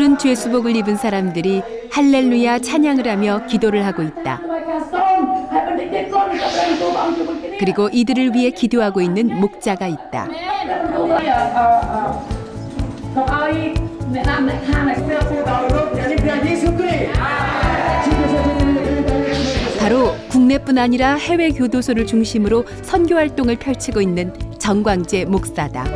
푸른 죄수복을 입은 사람들이 할렐루야 찬양을 하며 기도를 하고 있다. 그리고 이들을 위해 기도하고 있는 목자가 있다. 바로 국내뿐 아니라 해외 교도소를 중심으로 선교 활동을 펼치고 있는 정광재 목사다.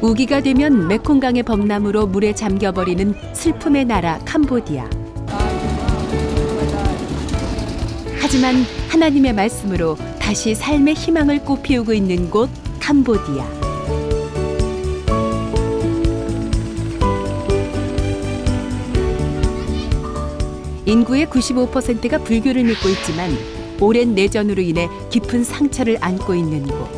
우기가 되면 메콩강의 범람으로 물에 잠겨버리는 슬픔의 나라 캄보디아. 하지만 하나님의 말씀으로 다시 삶의 희망을 꽃피우고 있는 곳 캄보디아. 인구의 95%가 불교를 믿고 있지만 오랜 내전으로 인해 깊은 상처를 안고 있는 곳.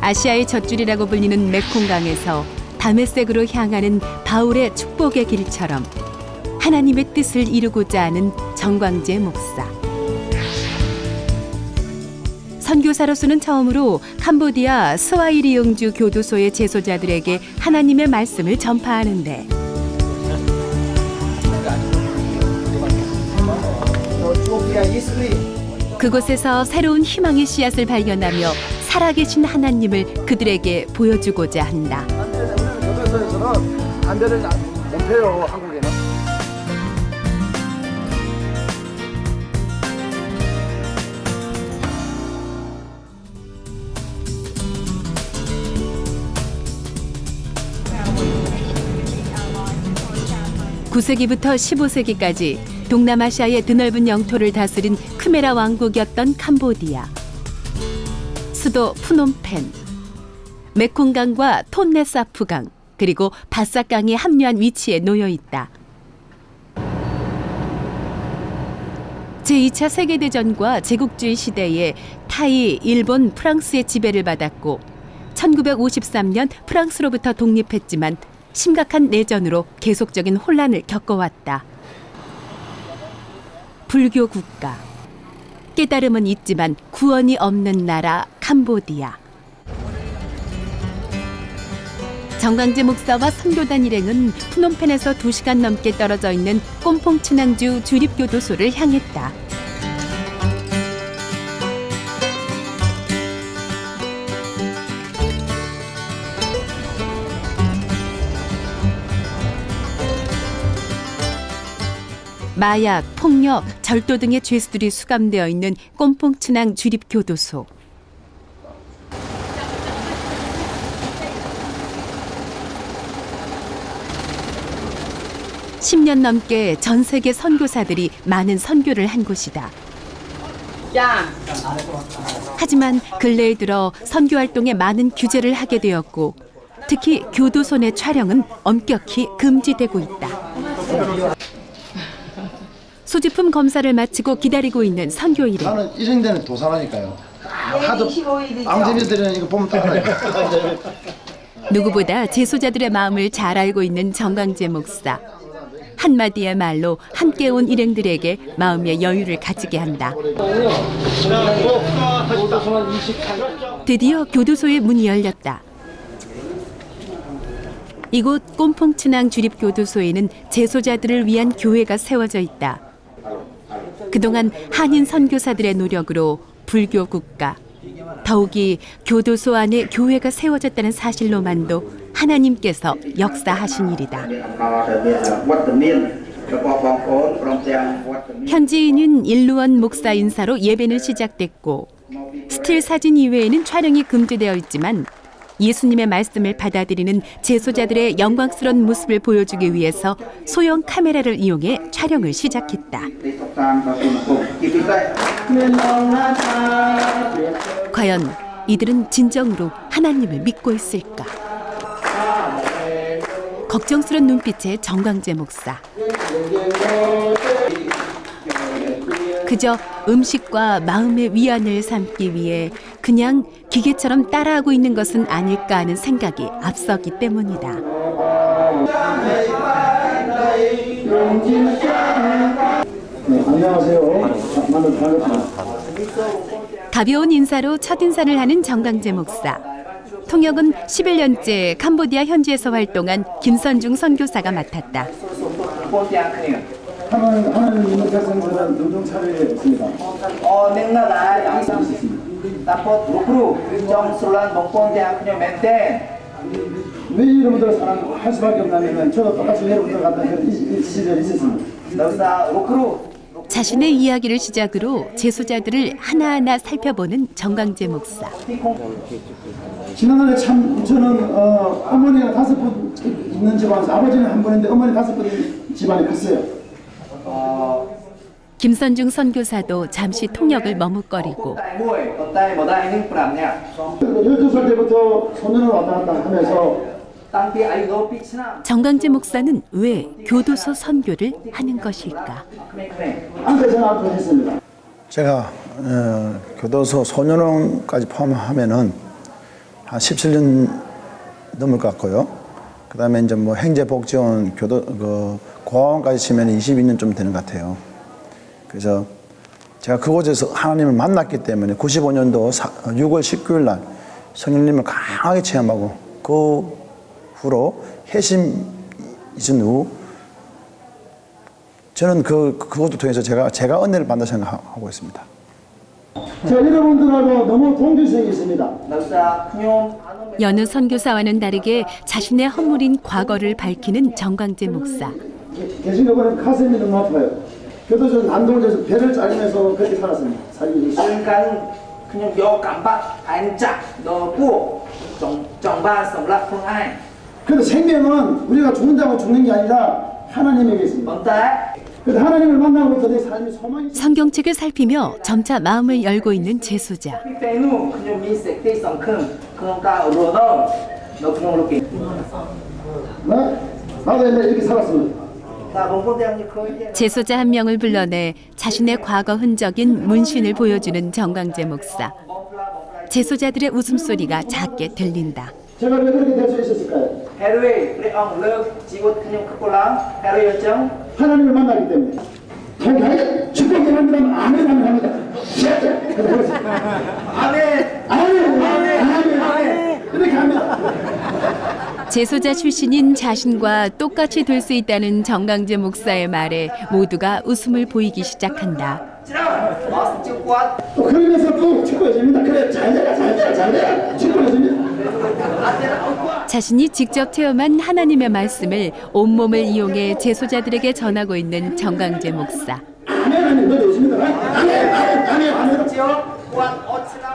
아시아의 젖줄이라고 불리는 메콩강에서 다메섹으로 향하는 바울의 축복의 길처럼 하나님의 뜻을 이루고자 하는 정광재 목사. 선교사로서는 처음으로 캄보디아 스와히리 영주 교도소의 재소자들에게 하나님의 말씀을 전파하는데 그곳에서 새로운 희망의 씨앗을 발견하며 살아계신 하나님을 그들에게 보여주고자 한다. 교도소에서는 담배를 못 펴요, 한국에는. (9세기부터 15세기까지) 동남아시아의 드넓은 영토를 다스린 크메라 왕국이었던 캄보디아. 수도 푸놈펜, 메콩강과 톤레사프강, 그리고 바사강이 합류한 위치에 놓여 있다. 제2차 세계대전과 제국주의 시대에 타이, 일본, 프랑스의 지배를 받았고 1953년 프랑스로부터 독립했지만 심각한 내전으로 계속적인 혼란을 겪어왔다. 불교 국가. 깨달음은 있지만 구원이 없는 나라 캄보디아. 정광재 목사와 선교단 일행은 푸놈펜에서 2시간 넘게 떨어져 있는 꼼퐁치낭주 주립교도소를 향했다. 마약, 폭력, 절도 등의 죄수들이 수감되어 있는 꼼퐁치낭 주립교도소. (10년) 넘게 전 세계 선교사들이 많은 선교를 한 곳이다. 하지만 근래에 들어 선교 활동에 많은 규제를 하게 되었고 특히 교도소 내 촬영은 엄격히 금지되고 있다. 소지품 검사를 마치고 기다리고 있는 선교 일행. 나는 이런 데는 도산하니까요. 하도 앙제비들은 이거 보면 딱 알아요. 누구보다 재소자들의 마음을 잘 알고 있는 정광재 목사. 한마디의 말로 함께 온 일행들에게 마음의 여유를 가지게 한다. 드디어 교도소의 문이 열렸다. 이곳 꼼퐁치낭 주립교도소에는 재소자들을 위한 교회가 세워져 있다. 그동안 한인 선교사들의 노력으로 불교 국가, 더욱이 교도소 안에 교회가 세워졌다는 사실로만도 하나님께서 역사하신 일이다. 현지인은 일루원 목사 인사로 예배는 시작됐고 스틸 사진 이외에는 촬영이 금지되어 있지만 예수님의 말씀을 받아들이는 재소자들의 영광스러운 모습을 보여주기 위해서 소형 카메라를 이용해 촬영을 시작했다. 과연 이들은 진정으로 하나님을 믿고 있을까? 걱정스런 눈빛의 정광재 목사. 그저 음식과 마음의 위안을 삼기 위해 그냥 기계처럼 따라하고 있는 것은 아닐까 하는 생각이 앞서기 때문이다. 안녕하세요. 반갑습니다. 가벼운 인사로 첫인사를 하는 정강재 목사. 통역은 11년째 캄보디아 현지에서 활동한 김선중 선교사가 맡았다. 하나님의 백성들은 등등 차례했습니다. 왜 여러분들 할 수밖에 없냐면 저도 똑같이 여러분들 같은 시절이 있었습니다. 자신의 이야기를 시작으로 제소자들을 하나하나 살펴보는 정강재 목사. 지난날에 참 저는 어머니가 5분 있는 집안에서 아버지는 한 분인데 어머니 5분 집안이 컸어요. 김선중 선교사도 잠시 통역을 머뭇거리고 12살 때부터 소년을 왔다 갔다 하면서 정강재 목사는 왜 교도소 선교를 하는 것일까? 안테 전화를 했습니다. 제가 교도소 소년원까지 포함하면은 한 17년 넘을 것 같고요. 그다음에 이제 뭐 행제복지원 고아원까지 치면 22년 좀 되는 것 같아요. 그래서 제가 그곳에서 하나님을 만났기 때문에 95년도 6월 19일 날 성령님을 강하게 체험하고 그 후로 회심 있은 후 저는 그것도 통해서 제가 은혜를 받는다 생각하고 있습니다. 제가 여러분들하고 너무 동질성이 있습니다. 여느 선교사와는 다르게 자신의 허물인 과거를 밝히는 정강재 목사. 계신 거 보면 가슴이 너무 아파요. 교도소 난동에서 배를 짜리면서 그렇게 살았습니다. 그런데 생명은 우리가 죽는다고 죽는 게 아니라 하나님에게 있습니다. 그래서 하나님을 만나고부터 내 삶이 소망이 성경책을 살피며 점차 마음을 열고 있는 제소자. 나도 옛날에 이렇게 살았습니다. 제소자 한 명을 불러내 자신의 과거 흔적인 문신을 보여주는 정강재 목사. 제소자들의 웃음소리가 작게 들린다. 제가 왜 그렇게 될 수 있었을까요? 하나님을 만나기 때문에. 축복을 만나면 아멘 합니다. 아멘. 이렇게 합니다. 제소자 출신인 자신과 똑같이 될 수 있다는 정강재 목사의 말에 모두가 웃음을 보이기 시작한다. 또 그러면서 또 축복해줍니다. 그래 잘 돼라 축복해줍니다. 자신이 직접 체험한 하나님의 말씀을 온몸을 이용해 제소자들에게 전하고 있는 정강재 목사. 아멘 너 되십니다. 아멘.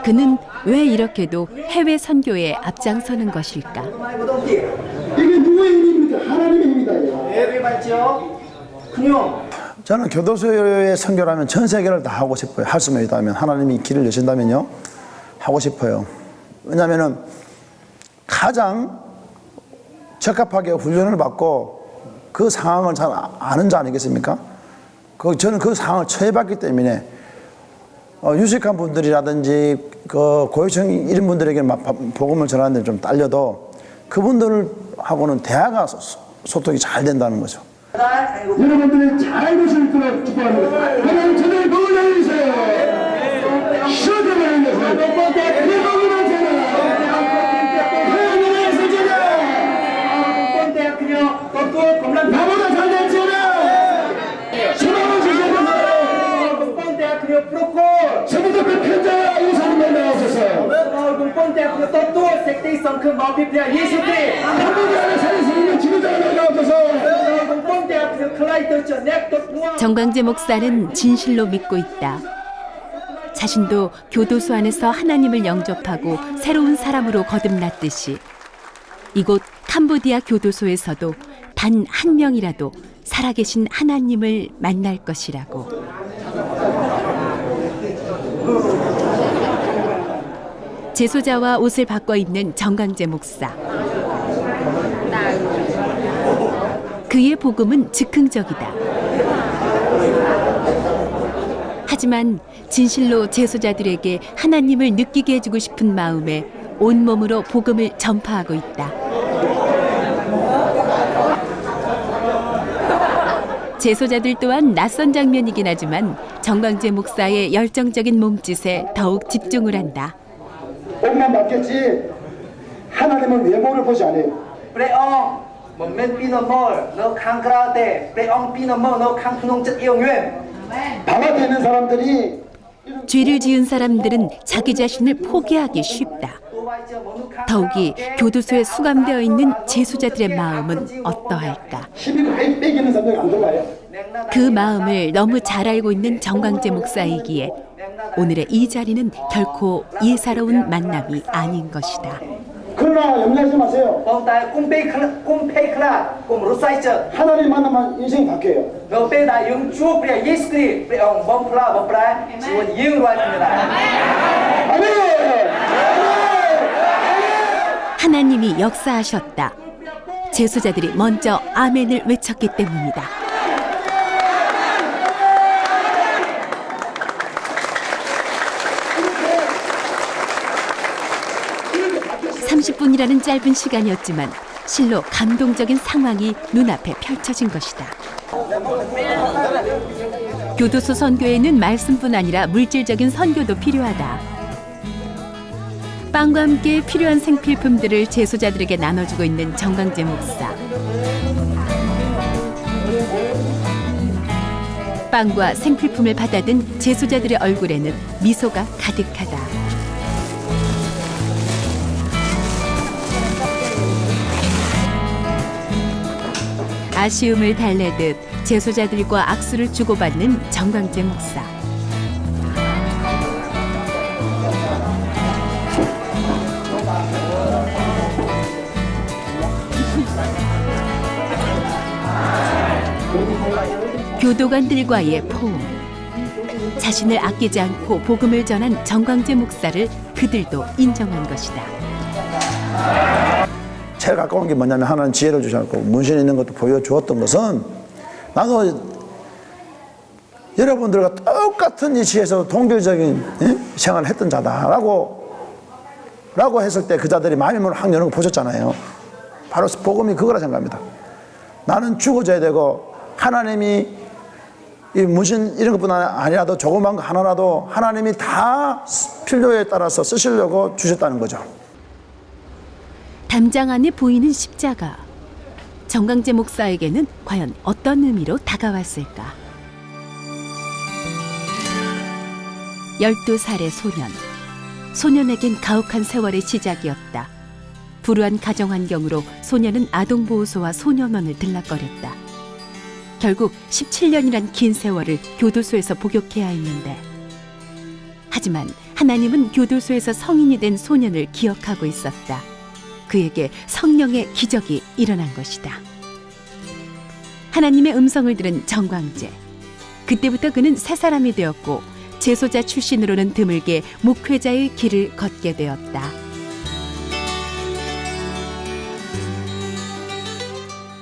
그는 왜 이렇게도 해외 선교에 앞장서는 것일까? 이게 누구의 힘입니까? 하나님의 힘이다. 저는 교도소의 선교라면 전 세계를 다 하고 싶어요. 할 수만 있다면 하나님이 길을 여신다면요 하고 싶어요. 왜냐하면은 가장 적합하게 훈련을 받고 그 상황을 잘 아는 자 아니겠습니까? 저는 그 상황을 처해봤기 때문에 유식한 분들이라든지 고유증 이런 분들에게 복음을 전하는데 좀 딸려도 그분들하고는 대화가 소통이 잘 된다는 거죠. 여러분들이 잘 되실 거라 축복합니다. 하나님 저를 도와주세요. 시원하게 나보다 잘 될지어다. 소망을 주시옵소서. 저부터 그 편자 예수님을 나오소서. 한국에 살릴 수 있는 지도자가 나오소서. 정강재 목사는 진실로 믿고 있다. 자신도 교도소 안에서 하나님을 영접하고 새로운 사람으로 거듭났듯이 이곳 캄보디아 교도소에서도 단 한 명이라도 살아계신 하나님을 만날 것이라고. 제소자와 옷을 바꿔 입는 정강재 목사. 그의 복음은 즉흥적이다. 하지만 진실로 제소자들에게 하나님을 느끼게 해주고 싶은 마음에 온몸으로 복음을 전파하고 있다. 제소자들 또한 낯선 장면이긴 하지만 정광재 목사의 열정적인 몸짓에 더욱 집중을 한다. 옷만 받겠지 하나님은 외모를 보지 않아요. Preong một men pinomol nó khang krate Preong pinomol nó khang thunong chất yêu nguyên. 바깥에 있는 사람들이 죄를 지은 사람들은 자기 자신을 포기하기 쉽다. 더욱이 교도소에 수감되어 있는 제소자들의 마음은 어떠할까? 12분 빼기는 사람들이 안 들어와요. 그 마음을 너무 잘 알고 있는 정광재 목사이기에 오늘의 이 자리는 결코 예사로운 만남이 아닌 것이다. 그러나 염려하지 마세요. Ông ta cũng pay khla cũng rút sai chợ. 하나님 만나면 인생이 바뀌어요. Nó pe đại yung Chúa Pre Giêsu Christ Preong bom pra 지원 이응 로입니다. 아멘. 하나님이 역사하셨다. 제소자들이 먼저 아멘을 외쳤기 때문이다. 30분이라는 짧은 시간이었지만 실로 감동적인 상황이 눈앞에 펼쳐진 것이다. 교도소 선교에는 말씀뿐 아니라 물질적인 선교도 필요하다. 빵과 함께 필요한 생필품들을 제소자들에게 나눠주고 있는 정광재 목사. 빵과 생필품을 받아든 제소자들의 얼굴에는 미소가 가득하다. 아쉬움을 달래듯 제소자들과 악수를 주고받는 정광재 목사. 교도관들과의 포옹. 자신을 아끼지 않고 복음을 전한 정광재 목사를 그들도 인정한 것이다. 제일 가까운 게 뭐냐면 하나는 지혜를 주셨고 문신 있는 것도 보여주었던 것은 나도 여러분들과 똑같은 이치에서 동결적인 생활을 했던 자다라고 했을 때 그 자들이 마음의 문을 확 여는 거 보셨잖아요. 바로 복음이 그거라 생각합니다. 나는 죽어져야 되고 하나님이 이 문신 이런 것뿐 아니라도 조그만 거 하나라도 하나님이 다 필요에 따라서 쓰시려고 주셨다는 거죠. 담장 안에 보이는 십자가. 정광재 목사에게는 과연 어떤 의미로 다가왔을까? 12살의 소년. 소년에겐 가혹한 세월의 시작이었다. 불우한 가정 환경으로 소년은 아동보호소와 소년원을 들락거렸다. 결국 17년이란 긴 세월을 교도소에서 복역해야 했는데, 하지만 하나님은 교도소에서 성인이 된 소년을 기억하고 있었다. 그에게 성령의 기적이 일어난 것이다. 하나님의 음성을 들은 정광재. 그때부터 그는 새 사람이 되었고 제소자 출신으로는 드물게 목회자의 길을 걷게 되었다.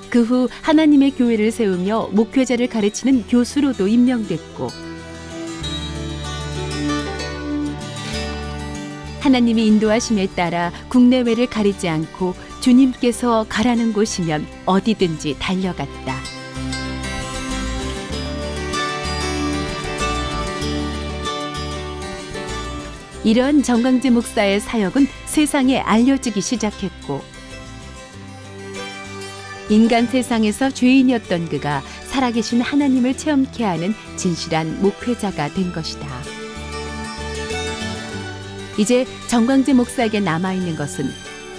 그 후 하나님의 교회를 세우며 목회자를 가르치는 교수로도 임명됐고, 하나님이 인도하심에 따라 국내외를 가리지 않고 주님께서 가라는 곳이면 어디든지 달려갔다. 이런 정광재 목사의 사역은 세상에 알려지기 시작했고, 인간 세상에서 죄인이었던 그가 살아계신 하나님을 체험케 하는 진실한 목회자가 된 것이다. 이제 정광재 목사에게 남아있는 것은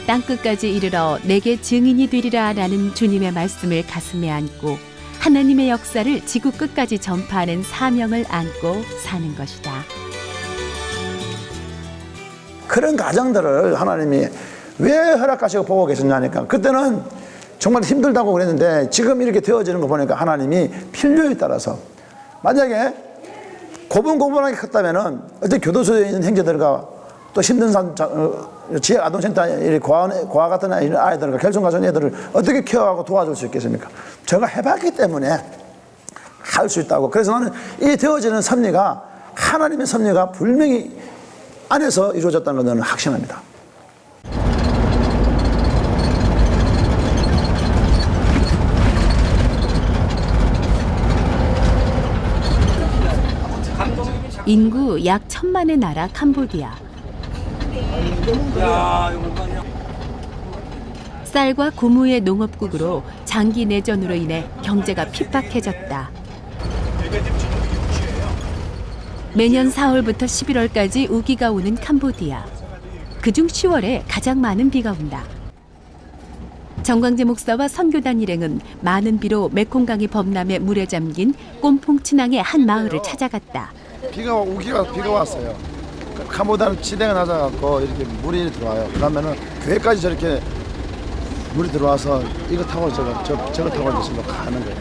땅끝까지 이르러 내게 증인이 되리라 라는 주님의 말씀을 가슴에 안고 하나님의 역사를 지구 끝까지 전파하는 사명을 안고 사는 것이다. 그런 가정들을 하나님이 왜 허락하시고 보고 계셨냐니까, 그때는 정말 힘들다고 그랬는데 지금 이렇게 되어지는 거 보니까 하나님이 필요에 따라서, 만약에 고분고분하게 컸다면은 어떤 교도소에 있는 형제들과 또 힘든 지역 아동센터 고아 같은 아이들과 결손가정 애들을 어떻게 케어하고 도와줄 수 있겠습니까? 제가 해봤기 때문에 할 수 있다고. 그래서 나는 이 되어지는 섭리가 하나님의 섭리가 분명히 안에서 이루어졌다는 걸 저는 확신합니다. 인구 약 1,000만의 나라 캄보디아. 쌀과 고무의 농업국으로 장기 내전으로 인해 경제가 핍박해졌다. 매년 4월부터 11월까지 우기가 오는 캄보디아. 그중 10월에 가장 많은 비가 온다. 정광재 목사와 선교단 일행은 많은 비로 메콩강이 범람해 물에 잠긴 꼼퐁치낭의 한 마을을 찾아갔다. 비가 왔어요. 캄보디아는 지대가 낮아갖고 이렇게 물이 들어와요. 그러면은 교회까지 저렇게 물이 들어와서 이거 타고 저거 타고 이제 가는 거예요.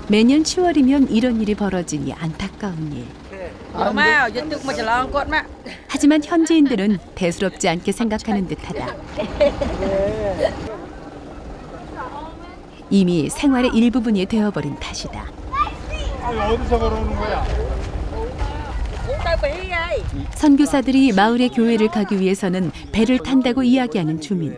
매년 10월이면 이런 일이 벌어지니 안타까운 일. 하지만 현지인들은 대수롭지 않게 생각하는 듯하다. 이미 생활의 일부분이 되어버린 탓이다. 어디서 걸어오는 거야? 선교사들이 마을의 교회를 가기 위해서는 배를 탄다고 이야기하는 주민.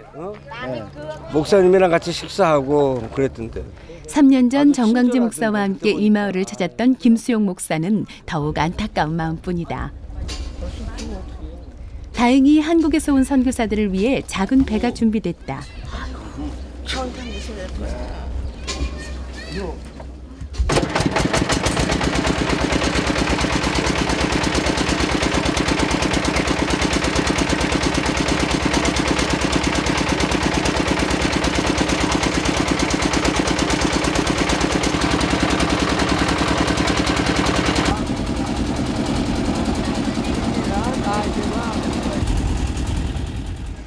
목사님이랑 같이 식사하고 그랬던데. 3년 전 정광재 목사와 함께 이 마을을 찾았던 김수용 목사는 더욱 안타까운 마음뿐이다. 다행히 한국에서 온 선교사들을 위해 작은 배가 준비됐다.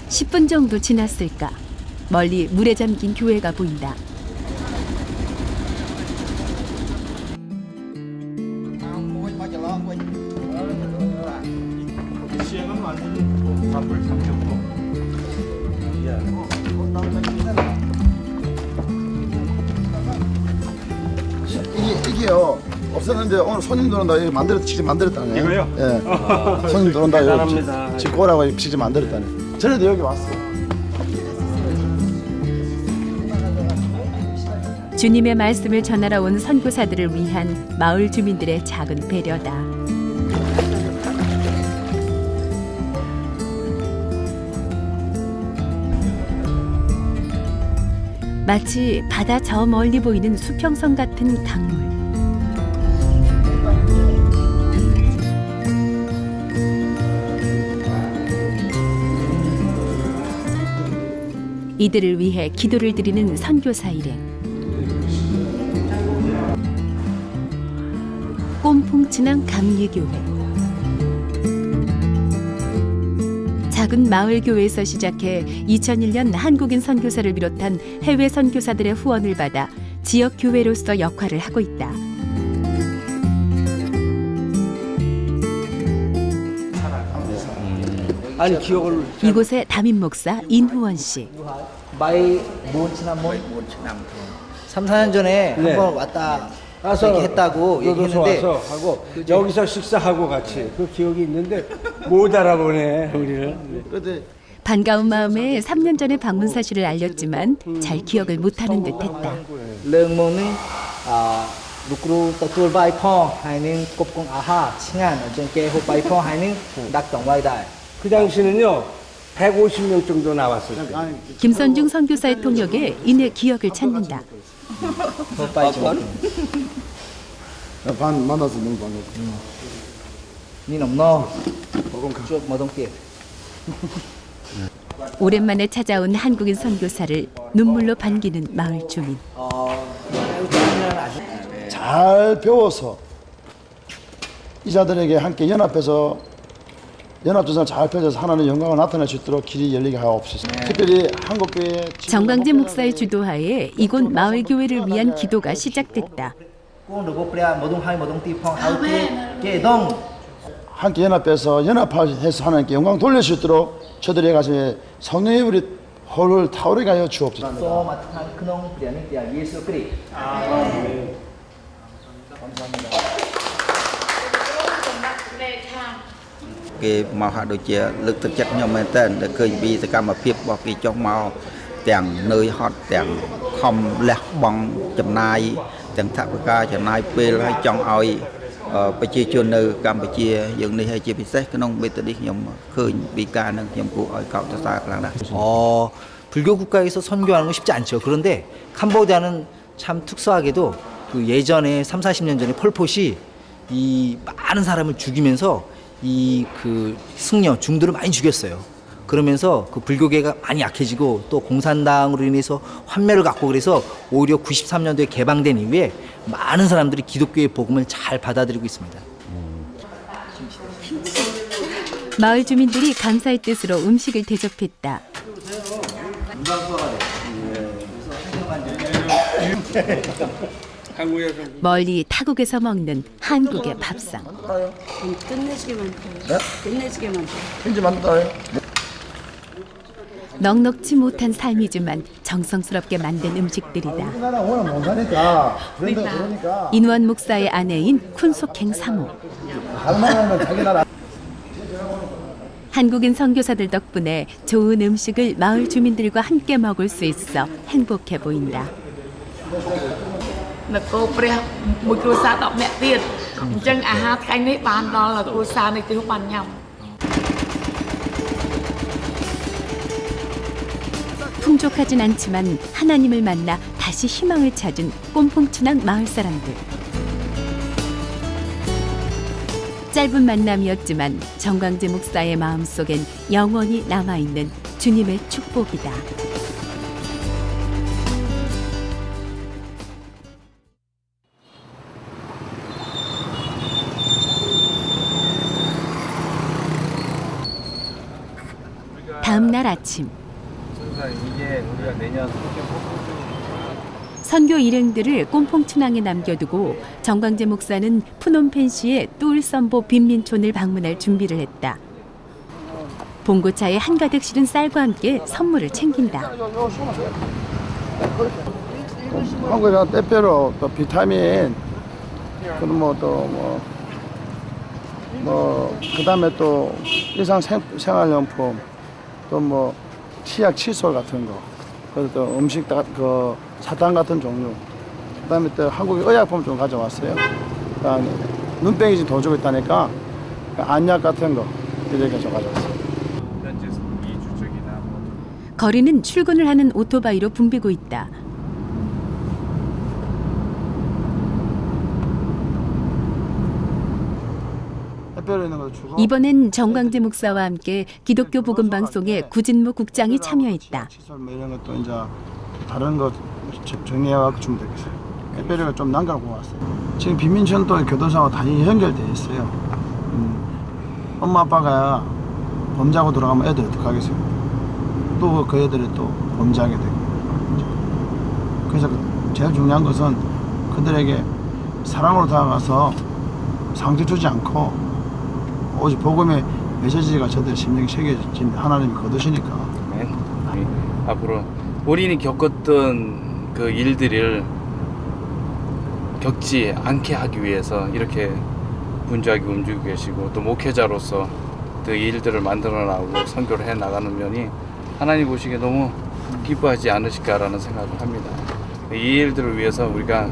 10분 정도 지났을까? 멀리 물에 잠긴 교회가 보인다. 이게요 없었는데 오늘 손님 들어온다 이거 직접 만들었다네. 이거요? 예. 손님 들어온다 대단합니다. 이거 직접 오라고 직접 만들었다네. 전에도 여기 왔어요. 주님의 말씀을 전하러 온 선교사들을 위한 마을 주민들의 작은 배려다. 마치 바다 저 멀리 보이는 수평선 같은 강물. 이들을 위해 기도를 드리는 선교사 일행. 꼼풍치낭 감리교회. 작은 마을 교회에서 시작해 2001년 한국인 선교사를 비롯한 해외 선교사들의 후원을 받아 지역 교회로서 역할을 하고 있다. 아니 기억을 이곳의 담임 목사 인후원 씨. 바이 3, 4년 전에 네. 한번 왔다 가서 이렇게 했다고 너도 얘기했는데 와서 하고 여기서 식사하고 같이 그 기억이 있는데 못 알아보네 우리를. 그때 반가운 마음에 3년 전에 방문 사실을 알렸지만 잘 기억을 못하는 듯했다. 르모는 루크루 떠tul 바이 펑 하이는 곱공 아하 칭한 어쩐게 호 바이 펑 하이는 낙동 와이다. 그 당시는요 150명 정도 나왔었어요. 김선중 선교사의 통역에 이내 기억을 찾는다. 호 바이 펑. 반 만나서 너무 반갑고. 니 넘너. 쭉 머동께. 오랜만에 찾아온 한국인 선교사를 눈물로 반기는 마을 주민. 잘 배워서 이자들에게 함께 연합전선을 잘 펼쳐서 하나님의 영광을 나타낼 수 있도록 길이 열리게 하옵소서. 특별히 한국교회 정광재 목사의 주도하에 이곳 마을 교회를 위한 기도가 시작됐다. 함께 연합해서 하나님께 영광 돌릴 수 있도록 저들의 가슴에 성령의 불이 홀홀 타오르게 하여 주옵소서. Cái màu hạt đôi chia lực thực chất nhau men tên để khơi bi tất cả mà phiếp bỏ cái trong màu tiền nơi hot tiền không lẹt bằng chầm nai tiền tháp ca chầm nai pel hay trong oi ប្រជាជននៅកម្ពុជាយើងនេះហើយជាពិសេសក្នុងមេតឌីសខ្ញុំឃើញពីការនឹងខ្ញុំគួរឲ្យកោតសរសើរខ្លាំងណាស់ 불교 국가에서 선교하는 건 쉽지 않죠. 그런데 캄보디아는 참 특수하게도 그 예전에 3, 40년 전에 폴폿이 이 많은 사람을 죽이면서 이 그 승려 중들을 많이 죽였어요. 그러면서 그 불교계가 많이 약해지고 또 공산당으로 인해서 환멸을 갖고 그래서 오히려 93년도에 개방된 이후에 많은 사람들이 기독교의 복음을 잘 받아들이고 있습니다. 마을 주민들이 감사의 뜻으로 음식을 대접했다. 멀리 타국에서 먹는 한국의 밥상. 끝내주게 많다. 끝내주게 많다. 편지 만들어요. 넉넉지 못한 삶이지만 정성스럽게 만든 음식들이다. 우리나라 워낙 못하니까 그러니까 인원 목사의 아내인 쿤속행 사모. 할만하면 자기 나라. 한국인 선교사들 덕분에 좋은 음식을 마을 주민들과 함께 먹을 수 있어 행복해 보인다. នគរព្រះមួយគ្រួសារ10នាក់ទៀតអញ្ចឹងអាហារថ្ងៃនេះបានដល់គ្រួសារនេះទាំងបានញ៉ាំ 풍족하진 않지만 하나님을 만나 다시 희망을 찾은 꼼풍춘항 마을 사람들. 짧은 만남이었지만 정광재 목사의 마음속엔 영원히 남아있는 주님의 축복이다. 다음 날 아침 이게 우리가 내년 선교 일행들을 꼼퐁춘항에 남겨두고 정광재 목사는 푸놈펜시의 뚜울선보 빈민촌을 방문할 준비를 했다. 봉고차에 한가득 실은 쌀과 함께 선물을 챙긴다. 한국에서 때때로 또 비타민 그리고 그다음에 또 일상 생활용품 또 뭐 치약 칫솔 같은 거 그리고 또 음식 그 사탕 같은 종류 그다음에 또 한국의 의약품 좀 가져왔어요. 그다음에 눈병이 지금 더 주고 있다니까 안약 같은 거 이렇게 좀 가져왔어요. 현재 2주적이나 거리는 출근을 하는 오토바이로 붐비고 있다. 이번엔 정광재 목사와 함께 기독교 복음 방송에 구진무 국장이 참여했다. 칫솔 뭐 이런 것도 이제 다른 거 정리해갖고 주면 되겠어요. 택배료가 좀 남겨갖고 왔어요. 지금 빈민촌도 교도소와 다 연결돼 있어요. 엄마 아빠가 범죄하고 들어가면 애들 어떡하겠어요? 또 그 애들이 또 범죄하게 되고. 그래서 제일 중요한 것은 그들에게 사랑으로 다가가서 상처 주지 않고 오직 복음의 메시지가 저들 심령에 새겨진 하나님이 거두시니까. 앞으로 본인이 겪었던 그 일들을 겪지 않게 하기 위해서 이렇게 분주하게 움직이고 계시고 또 목회자로서 그 일들을 만들어 나가고 선교를 해 나가는 면이 하나님 보시기에 너무 기뻐하지 않으실까라는 생각을 합니다. 이 일들을 위해서 우리가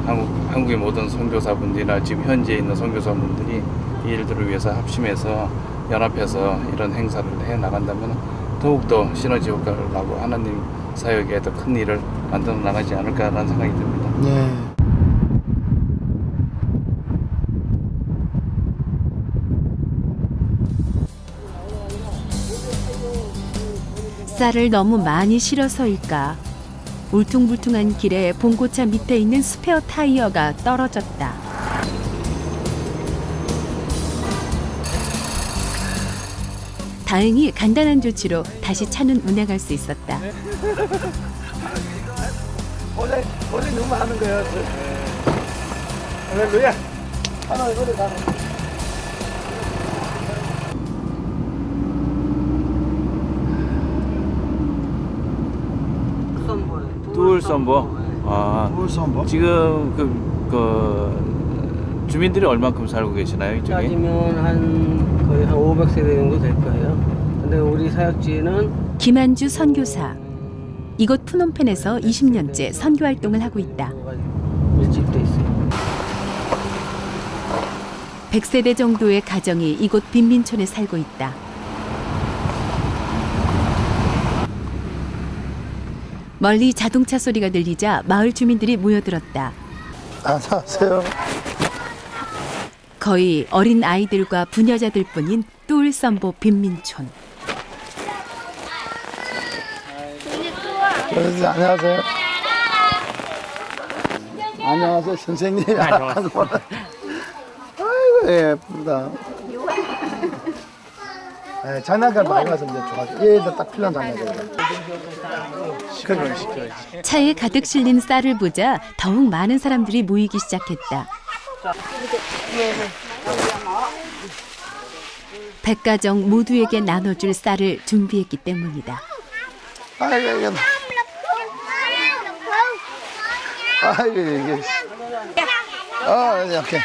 한국의 모든 선교사분들이나 지금 현재 있는 선교사분들이 이 일들을 위해서 합심해서 연합해서 이런 행사를 해 나간다면 더욱더 시너지 효과를 나고 하나님 사역에 더 큰 일을 만들어 나가지 않을까라는 생각이 듭니다. 네. 쌀을 너무 많이 실어서일까? 울퉁불퉁한 길에 봉고차 밑에 있는 스페어 타이어가 떨어졌다. 다행히 간단한 조치로 다시 차는 운행할 수 있었다. 고생 너무 하는 거예요. 할렐루야. 뚜울선보. 아, 뚜울선보? 지금 그 주민들이 얼만큼 살고 계시나요 이쪽에? 따지면 한 거의 한 500세대 정도 될 거예요. 근데 우리 사역지는 김한주 선교사. 이곳 푸놈펜에서 20년째 선교 활동을 하고 있다. 밀집돼 있어요. 100세대 정도의 가정이 이곳 빈민촌에 살고 있다. 멀리 자동차 소리가 들리자 마을 주민들이 모여들었다. 안녕하세요. 거의 어린 아이들과 부녀자들뿐인 뚜울선보 빈민촌. 안녕하세요. 안녕하세요, 선생님. 아이고, 예쁘다. 네, 장난감 많이 가서 이제 좋아하죠. 얘들 딱 필요한 장난감. 차에 가득 실린 쌀을 보자 더욱 많은 사람들이 모이기 시작했다. 100가정 모두에게 나눠줄 쌀을 준비했기 때문이다. 아이고, 이게. 아이고, 이게. 이렇게.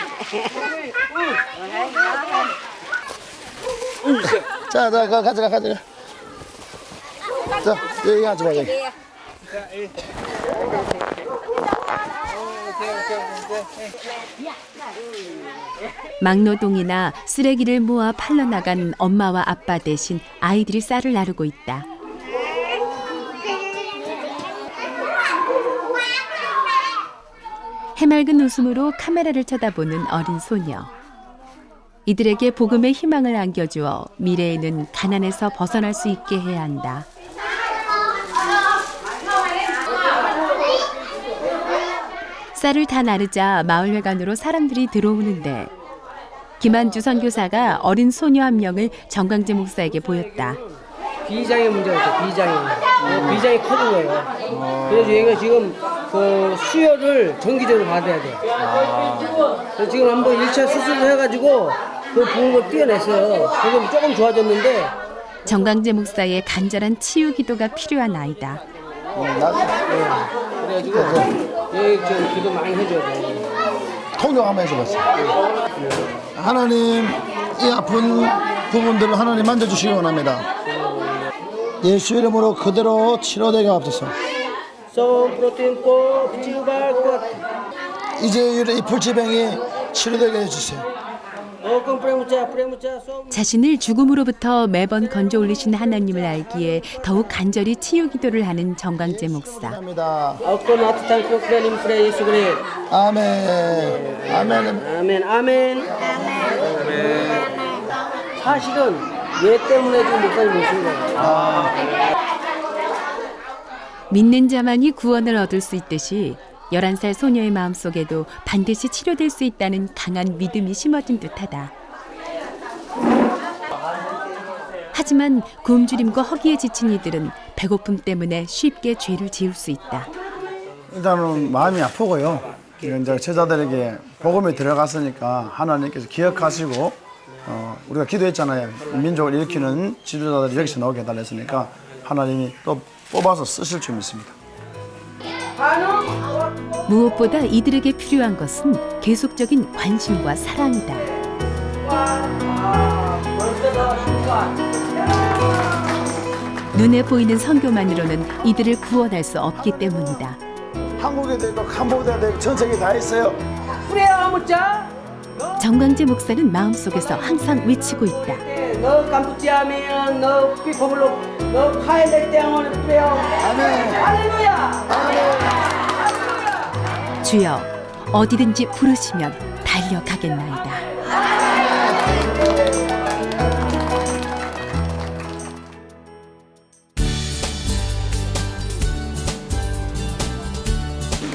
자, 가져가. 자, 여기 앉아봐, 여기. 막노동이나 쓰레기를 모아 팔러 나간 엄마와 아빠 대신 아이들이 쌀을 나르고 있다. 해맑은 웃음으로 카메라를 쳐다보는 어린 소녀. 이들에게 복음의 희망을 안겨주어 미래에는 가난에서 벗어날 수 있게 해야 한다. 쌀을 다 나르자 마을회관으로 사람들이 들어오는데 김한주 선교사가 어린 소녀 한 명을 정광재 목사에게 보였다. 비장의 문제가 있어요. 비장이 커진 거예요. 그래서 얘가 지금 그 수혈을 정기적으로 받아야 돼요. 그래서 지금 한번 1차 수술을 해가지고 그 부은 걸 떼어냈어요. 지금 조금 좋아졌는데 정광재 목사의 간절한 치유 기도가 필요한 아이다. 그래가지고 얘 지금 기도 많이 해줘야 돼요. 통역 한번 해줘봤어요. 하나님, 이 아픈 부분들을 하나님 만져주시기 원합니다. 예수 이름으로 그대로 치료되게 하옵소서. 이제 이 불치병이 치료되게 해주세요. 자신을 죽음으로부터 매번 건져 올리신 하나님을 알기에 더욱 간절히 치유 기도를 하는 정광재 목사. 감사합니다. 아멘. 사실은 얘 때문에 지금 목사님 모신 거예요. 믿는 자만이 구원을 얻을 수 있듯이 11살 소녀의 마음속에도 반드시 치료될 수 있다는 강한 믿음이 심어진 듯하다. 하지만 굶주림과 허기에 지친 이들은 배고픔 때문에 쉽게 죄를 지을 수 있다. 일단은 마음이 아프고요. 이제 제자들에게 복음이 들어갔으니까 하나님께서 기억하시고 우리가 기도했잖아요. 민족을 일으키는 지도자들이 여기서 나오게 해달라 했으니까 하나님이 또 뽑아서 쓰실 줄 믿습니다. 무엇보다 이들에게 필요한 것은 계속적인 관심과 사랑이다. 눈에 보이는 선교만으로는 이들을 구원할 수 없기 때문이다. 한국에도 있고 캄보디아도 있고 전 세계 다 있어요. 정광재 목사는 마음속에서 항상 외치고 있다. 너 캄보디아면 너 피포블로 너 카일레 땡원을 프레요. 아멘. 할렐루야. 주여, 어디든지 부르시면 달려가겠나이다.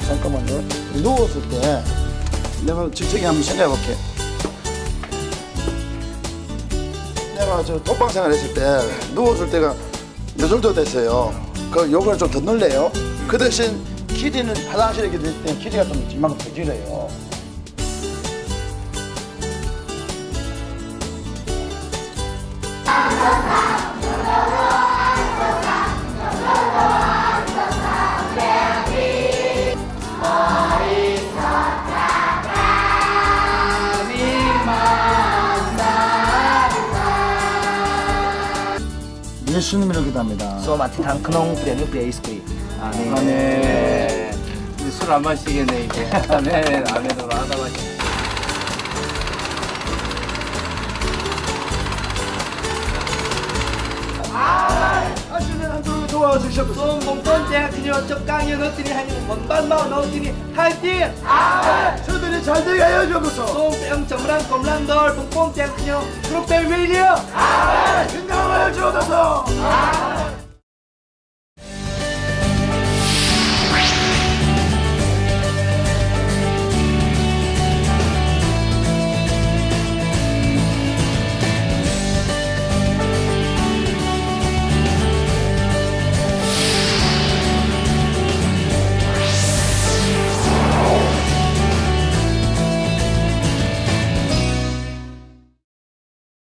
잠깐만요. 누웠을 때 내가 직책이 한번 생각해 볼게. 내가 저 독방 생활했을 때 누웠을 때가 뇌졸도 됐어요. 그 요걸 좀 더 늘래요. 그 대신 길이는 화장실에 있기 때문에 길이가 좀 이만큼 더 길어요. 예수님이라고 기도합니다. 소마티탕 크농 프레뉴 프레이스크리. 아멘. 아멘. 술 안 마시겠네 이제. 아멘. 아멘으로 하다 마시. 하시는 한쪽으로 도와주셔서 좀 봉돈대 그녀 적강에 넣더니 하니 원반마오 넣더니 할띠 저들이 잘 되게 하여 주옵소서. 좀 뿅 정랑 검란돌 봉돈대 그녀 그룹배 윌리엄 건강하여 주옵소서.